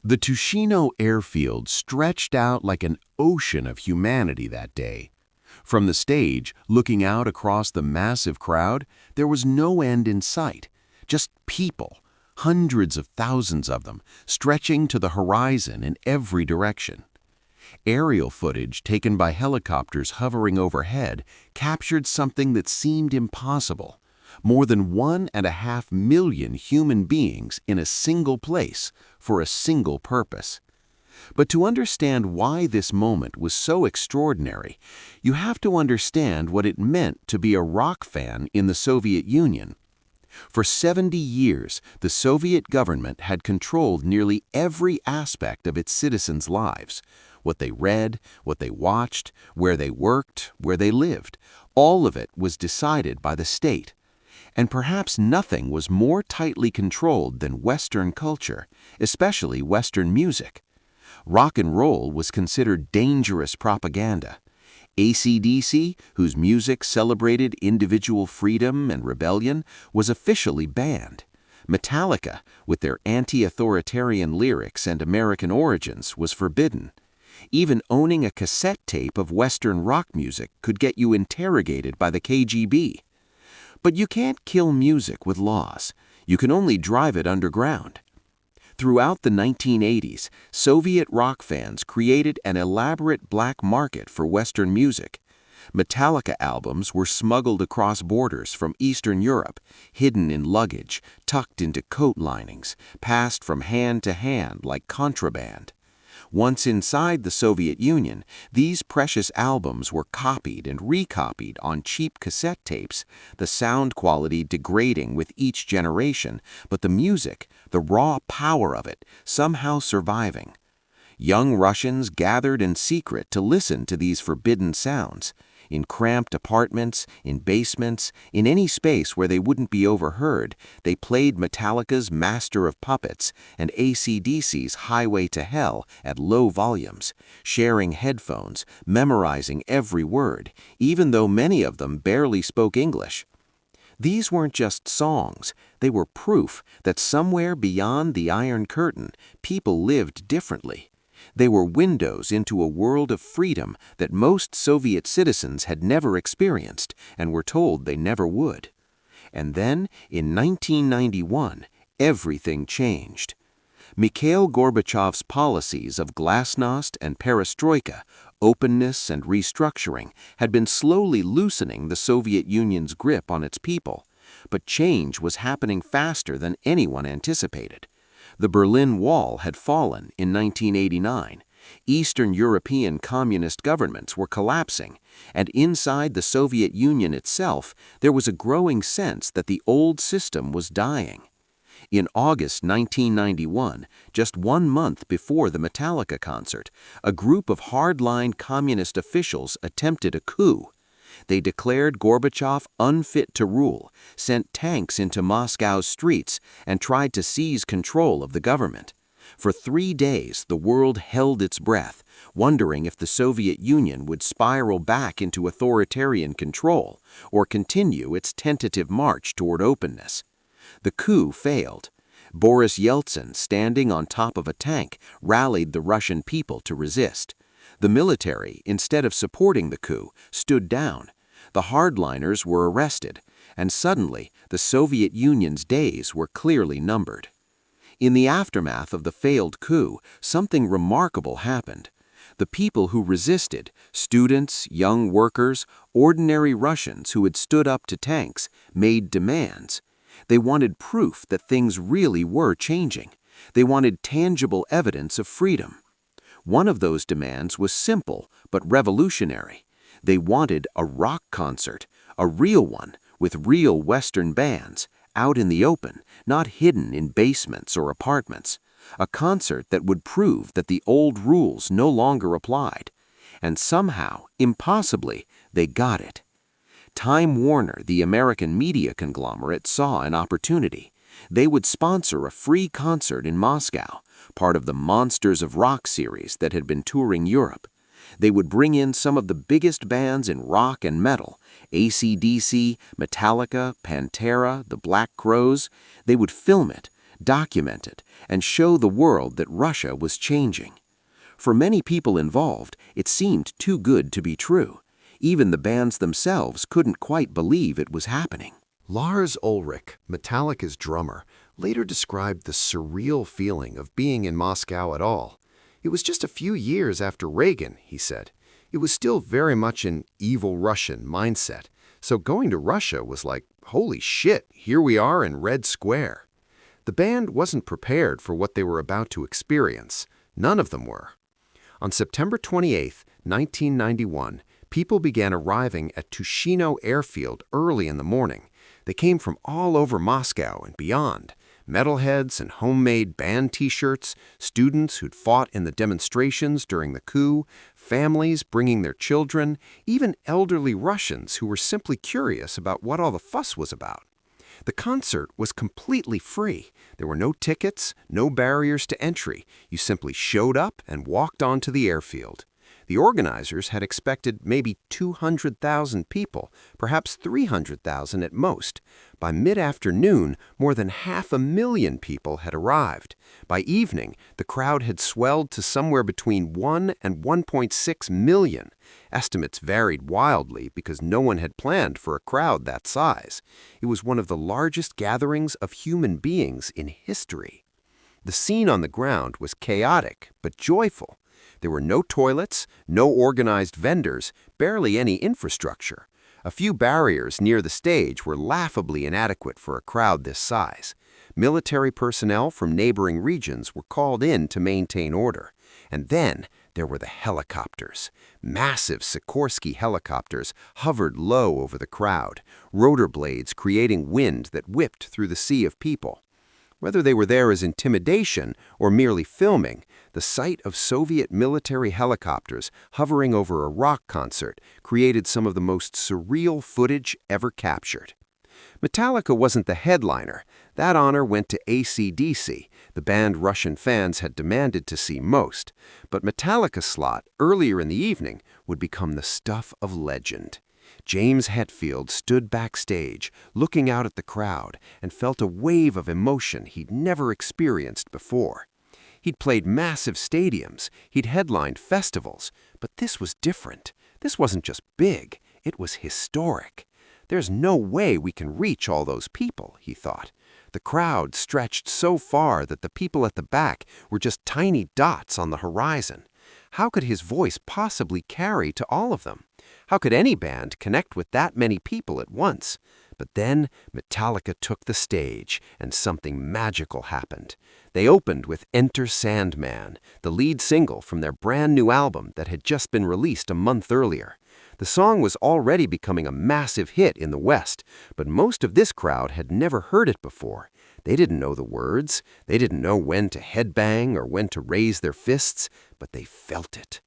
The Tuscino airfield stretched out like an ocean of humanity that day. From the stage, looking out across the massive crowd, there was no end in sight. Just people, hundreds of thousands of them, stretching to the horizon in every direction. Aerial footage taken by helicopters hovering overhead captured something that seemed impossible. More than 1.5 million human beings in a single place for a single purpose. But to understand why this moment was so extraordinary, you have to understand what it meant to be a rock fan in the Soviet Union. For 70 years, the Soviet government had controlled nearly every aspect of its citizens' lives. What they read, what they watched, where they worked, where they lived. All of it was decided by the state. And perhaps nothing was more tightly controlled than Western culture, especially Western music. Rock and roll was considered dangerous propaganda. AC/DC, whose music celebrated individual freedom and rebellion, was officially banned. Metallica, with their anti-authoritarian lyrics and American origins, was forbidden. Even owning a cassette tape of Western rock music could get you interrogated by the KGB. But you can't kill music with laws. You can only drive it underground. Throughout the 1980s, Soviet rock fans created an elaborate black market for Western music. Metallica albums were smuggled across borders from Eastern Europe, hidden in luggage, tucked into coat linings, passed from hand to hand like contraband. Once inside the Soviet Union, these precious albums were copied and recopied on cheap cassette tapes, the sound quality degrading with each generation, but the music, the raw power of it, somehow surviving. Young Russians gathered in secret to listen to these forbidden sounds. In cramped apartments, in basements, in any space where they wouldn't be overheard, they played Metallica's Master of Puppets and AC/DC's Highway to Hell at low volumes, sharing headphones, memorizing every word, even though many of them barely spoke English. These weren't just songs, they were proof that somewhere beyond the Iron Curtain, people lived differently. They were windows into a world of freedom that most Soviet citizens had never experienced and were told they never would. And then, in 1991, everything changed. Mikhail Gorbachev's policies of glasnost and perestroika, openness and restructuring, had been slowly loosening the Soviet Union's grip on its people. But change was happening faster than anyone anticipated. The Berlin Wall had fallen in 1989. Eastern European communist governments were collapsing, and inside the Soviet Union itself, there was a growing sense that the old system was dying. In August 1991, just 1 month before the Metallica concert, a group of hardline communist officials attempted a coup. They declared Gorbachev unfit to rule, sent tanks into Moscow's streets, and tried to seize control of the government. For 3 days, the world held its breath, wondering if the Soviet Union would spiral back into authoritarian control or continue its tentative march toward openness. The coup failed. Boris Yeltsin, standing on top of a tank, rallied the Russian people to resist. The military, instead of supporting the coup, stood down. The hardliners were arrested, and suddenly the Soviet Union's days were clearly numbered. In the aftermath of the failed coup, something remarkable happened. The people who resisted, students, young workers, ordinary Russians who had stood up to tanks, made demands. They wanted proof that things really were changing. They wanted tangible evidence of freedom. One of those demands was simple but revolutionary. They wanted a rock concert, a real one, with real Western bands, out in the open, not hidden in basements or apartments. A concert that would prove that the old rules no longer applied. And somehow, impossibly, they got it. Time Warner, the American media conglomerate, saw an opportunity. They would sponsor a free concert in Moscow, part of the Monsters of Rock series that had been touring Europe. They would bring in some of the biggest bands in rock and metal, AC/DC, Metallica, Pantera, the Black Crowes. They would film it, document it, and show the world that Russia was changing. For many people involved, it seemed too good to be true. Even the bands themselves couldn't quite believe it was happening. Lars Ulrich, Metallica's drummer, later described the surreal feeling of being in Moscow at all. It was just a few years after Reagan, he said. It was still very much an evil Russian mindset, so going to Russia was like, holy shit, here we are in Red Square. The band wasn't prepared for what they were about to experience. None of them were. On September 28, 1991, people began arriving at Tushino Airfield early in the morning. They came from all over Moscow and beyond. Metalheads and homemade band t-shirts, students who'd fought in the demonstrations during the coup, families bringing their children, even elderly Russians who were simply curious about what all the fuss was about. The concert was completely free. There were no tickets, no barriers to entry. You simply showed up and walked onto the airfield. The organizers had expected maybe 200,000 people, perhaps 300,000 at most. By mid-afternoon, more than 500,000 people had arrived. By evening, the crowd had swelled to somewhere between 1 and 1.6 million. Estimates varied wildly because no one had planned for a crowd that size. It was one of the largest gatherings of human beings in history. The scene on the ground was chaotic but joyful. There were no toilets, no organized vendors, barely any infrastructure. A few barriers near the stage were laughably inadequate for a crowd this size. Military personnel from neighboring regions were called in to maintain order. And then there were the helicopters. Massive Sikorsky helicopters hovered low over the crowd, rotor blades creating wind that whipped through the sea of people. Whether they were there as intimidation or merely filming, the sight of Soviet military helicopters hovering over a rock concert created some of the most surreal footage ever captured. Metallica wasn't the headliner. That honor went to AC/DC, the band Russian fans had demanded to see most. But Metallica's slot, earlier in the evening, would become the stuff of legend. James Hetfield stood backstage, looking out at the crowd, and felt a wave of emotion he'd never experienced before. He'd played massive stadiums, he'd headlined festivals, but this was different. This wasn't just big, it was historic. There's no way we can reach all those people, he thought. The crowd stretched so far that the people at the back were just tiny dots on the horizon. How could his voice possibly carry to all of them? How could any band connect with that many people at once? But then Metallica took the stage, and something magical happened. They opened with Enter Sandman, the lead single from their brand new album that had just been released a month earlier. The song was already becoming a massive hit in the West, but most of this crowd had never heard it before. They didn't know the words, they didn't know when to headbang or when to raise their fists, but they felt it.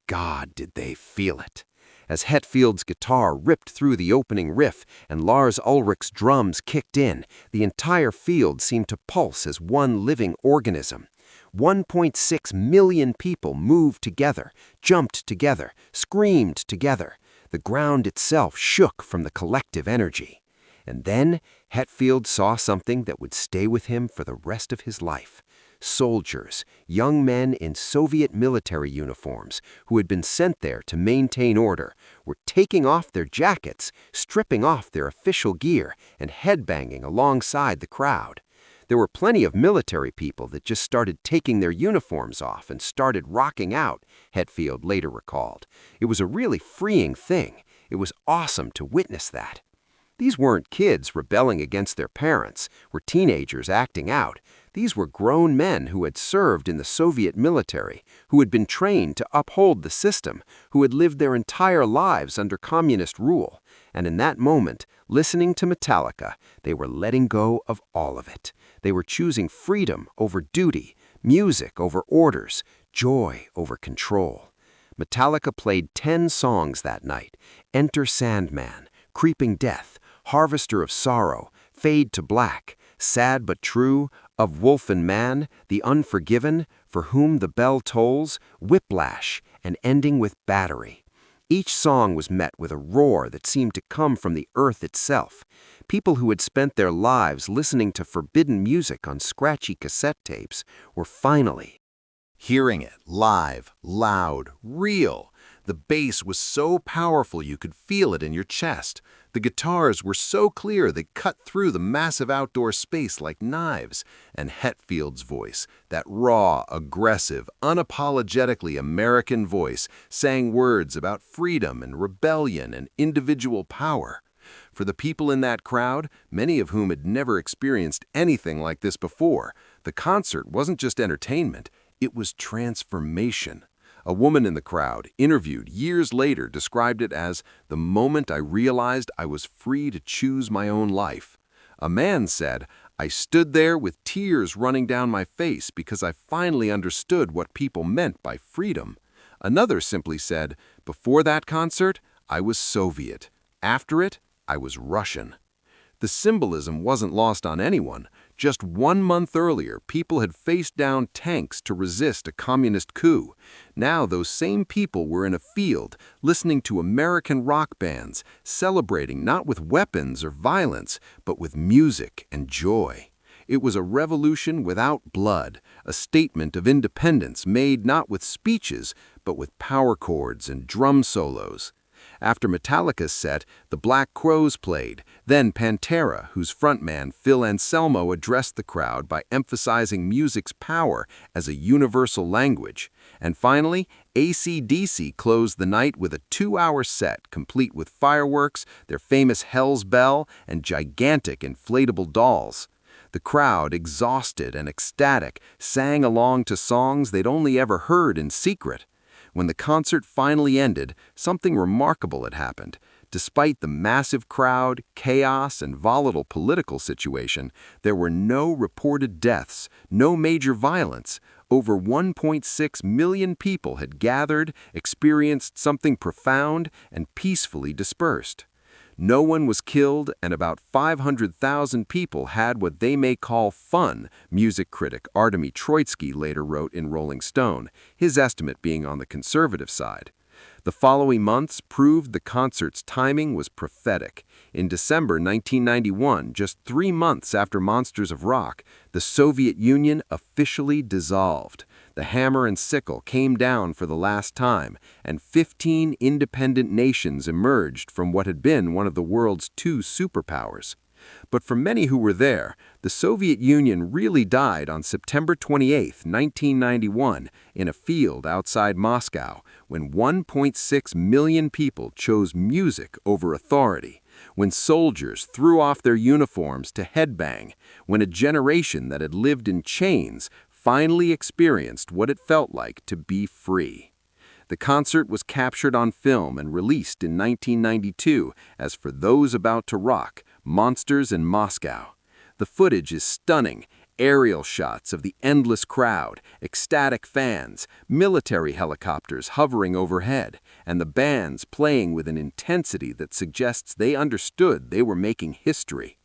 God, did they feel it. As Hetfield's guitar ripped through the opening riff and Lars Ulrich's drums kicked in, the entire field seemed to pulse as one living organism. 1.6 million people moved together, jumped together, screamed together. The ground itself shook from the collective energy. And then Hetfield saw something that would stay with him for the rest of his life. Soldiers, young men in Soviet military uniforms who had been sent there to maintain order, were taking off their jackets, stripping off their official gear, and headbanging alongside the crowd. There were plenty of military people that just started taking their uniforms off and started rocking out, Hetfield later recalled. It was a really freeing thing. It was awesome to witness that. These weren't kids rebelling against their parents, were teenagers acting out. These were grown men who had served in the Soviet military, who had been trained to uphold the system, who had lived their entire lives under communist rule. And in that moment, listening to Metallica, they were letting go of all of it. They were choosing freedom over duty, music over orders, joy over control. Metallica played 10 songs that night: Enter Sandman, Creeping Death, Harvester of Sorrow, Fade to Black, Sad But True, Of Wolf and Man, The Unforgiven, For Whom the Bell Tolls, Whiplash, and ending with Battery. Each song was met with a roar that seemed to come from the earth itself. People who had spent their lives listening to forbidden music on scratchy cassette tapes were finally hearing it live, loud, real. The bass was so powerful you could feel it in your chest. The guitars were so clear they cut through the massive outdoor space like knives. And Hetfield's voice, that raw, aggressive, unapologetically American voice, sang words about freedom and rebellion and individual power. For the people in that crowd, many of whom had never experienced anything like this before, the concert wasn't just entertainment, it was transformation. A woman in the crowd, interviewed years later, described it as the moment I realized I was free to choose my own life. A man said, I stood there with tears running down my face because I finally understood what people meant by freedom. Another simply said, before that concert, I was Soviet. After it, I was Russian. The symbolism wasn't lost on anyone. Just 1 month earlier, people had faced down tanks to resist a communist coup. Now those same people were in a field, listening to American rock bands, celebrating not with weapons or violence, but with music and joy. It was a revolution without blood, a statement of independence made not with speeches, but with power chords and drum solos. After Metallica's set, the Black Crowes played. Then Pantera, whose frontman Phil Anselmo addressed the crowd by emphasizing music's power as a universal language. And finally, AC/DC closed the night with a 2-hour set complete with fireworks, their famous Hell's Bell, and gigantic inflatable dolls. The crowd, exhausted and ecstatic, sang along to songs they'd only ever heard in secret. When the concert finally ended, something remarkable had happened. Despite the massive crowd, chaos, and volatile political situation, there were no reported deaths, no major violence. Over 1.6 million people had gathered, experienced something profound, and peacefully dispersed. No one was killed, and about 500,000 people had what they may call fun, music critic Artemy Troitsky later wrote in Rolling Stone, his estimate being on the conservative side. The following months proved the concert's timing was prophetic. In December 1991, just 3 months after Monsters of Rock, the Soviet Union officially dissolved. The hammer and sickle came down for the last time, and 15 independent nations emerged from what had been one of the world's 2 superpowers. But for many who were there, the Soviet Union really died on September 28, 1991, in a field outside Moscow, when 1.6 million people chose music over authority, when soldiers threw off their uniforms to headbang, when a generation that had lived in chains finally experienced what it felt like to be free. The concert was captured on film and released in 1992 as For Those About to Rock, Monsters in Moscow. The footage is stunning. Aerial shots of the endless crowd, ecstatic fans, military helicopters hovering overhead, and the bands playing with an intensity that suggests they understood they were making history.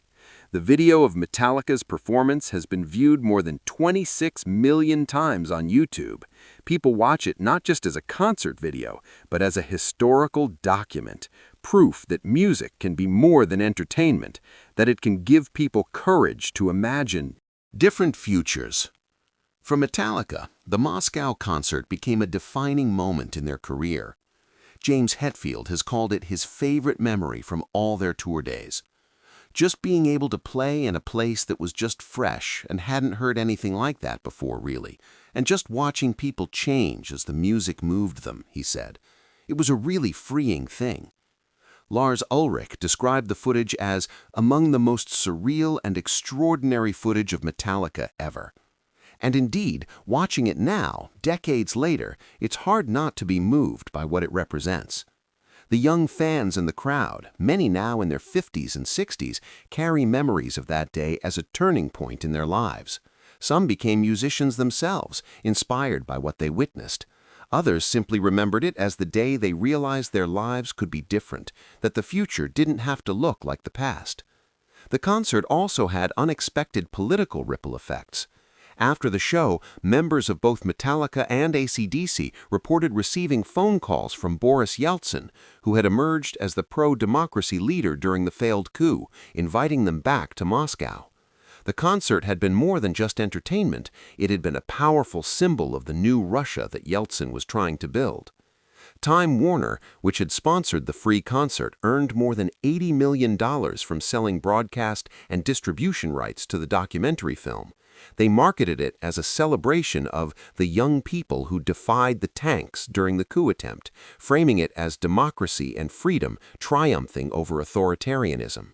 The video of Metallica's performance has been viewed more than 26 million times on YouTube. People watch it not just as a concert video, but as a historical document, proof that music can be more than entertainment, that it can give people courage to imagine different futures. For Metallica, the Moscow concert became a defining moment in their career. James Hetfield has called it his favorite memory from all their tour days. Just being able to play in a place that was just fresh and hadn't heard anything like that before, really, and just watching people change as the music moved them, he said. It was a really freeing thing. Lars Ulrich described the footage as among the most surreal and extraordinary footage of Metallica ever. And indeed, watching it now, decades later, it's hard not to be moved by what it represents. The young fans in the crowd, many now in their 50s and 60s, carry memories of that day as a turning point in their lives. Some became musicians themselves, inspired by what they witnessed. Others simply remembered it as the day they realized their lives could be different, that the future didn't have to look like the past. The concert also had unexpected political ripple effects. After the show, members of both Metallica and AC/DC reported receiving phone calls from Boris Yeltsin, who had emerged as the pro-democracy leader during the failed coup, inviting them back to Moscow. The concert had been more than just entertainment. It had been a powerful symbol of the new Russia that Yeltsin was trying to build. Time Warner, which had sponsored the free concert, earned more than $80 million from selling broadcast and distribution rights to the documentary film. They marketed it as a celebration of the young people who defied the tanks during the coup attempt, framing it as democracy and freedom triumphing over authoritarianism.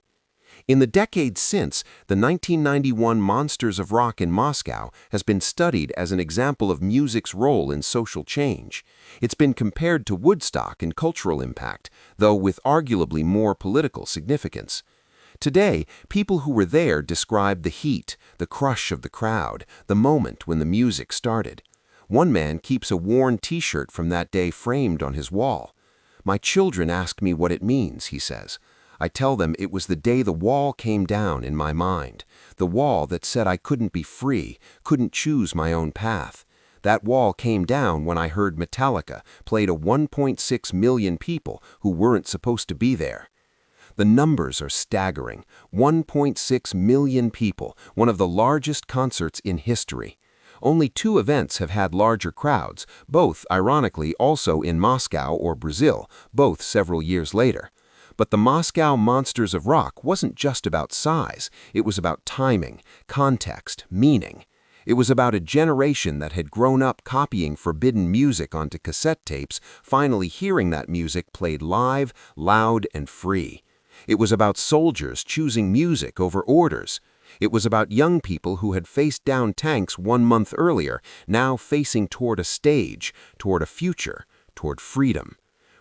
In the decades since, the 1991 Monsters of Rock in Moscow has been studied as an example of music's role in social change. It's been compared to Woodstock in cultural impact, though with arguably more political significance. Today, people who were there describe the heat, the crush of the crowd, the moment when the music started. One man keeps a worn T-shirt from that day framed on his wall. "My children ask me what it means," he says. "I tell them it was the day the wall came down in my mind, the wall that said I couldn't be free, couldn't choose my own path. That wall came down when I heard Metallica play to 1.6 million people who weren't supposed to be there." The numbers are staggering. 1.6 million people, one of the largest concerts in history. Only 2 events have had larger crowds, both, ironically, also in Moscow or Brazil, both several years later. But the Moscow Monsters of Rock wasn't just about size. It was about timing, context, meaning. It was about a generation that had grown up copying forbidden music onto cassette tapes, finally hearing that music played live, loud, and free. It was about soldiers choosing music over orders. It was about young people who had faced down tanks 1 month earlier, now facing toward a stage, toward a future, toward freedom.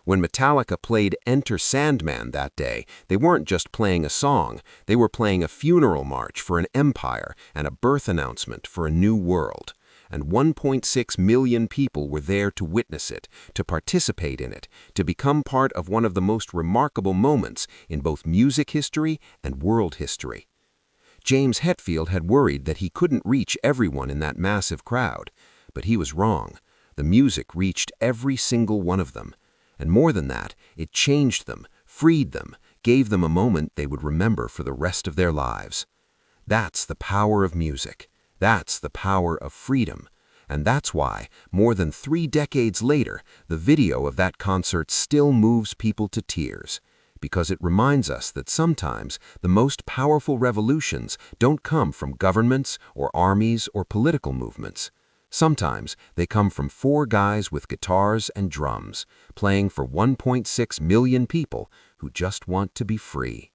When Metallica played Enter Sandman that day, they weren't just playing a song, they were playing a funeral march for an empire and a birth announcement for a new world. And 1.6 million people were there to witness it, to participate in it, to become part of one of the most remarkable moments in both music history and world history. James Hetfield had worried that he couldn't reach everyone in that massive crowd, but he was wrong. The music reached every single one of them. And more than that, it changed them, freed them, gave them a moment they would remember for the rest of their lives. That's the power of music. That's the power of freedom. And that's why, more than 3 decades later, the video of that concert still moves people to tears. Because it reminds us that sometimes the most powerful revolutions don't come from governments or armies or political movements. Sometimes they come from 4 guys with guitars and drums, playing for 1.6 million people who just want to be free.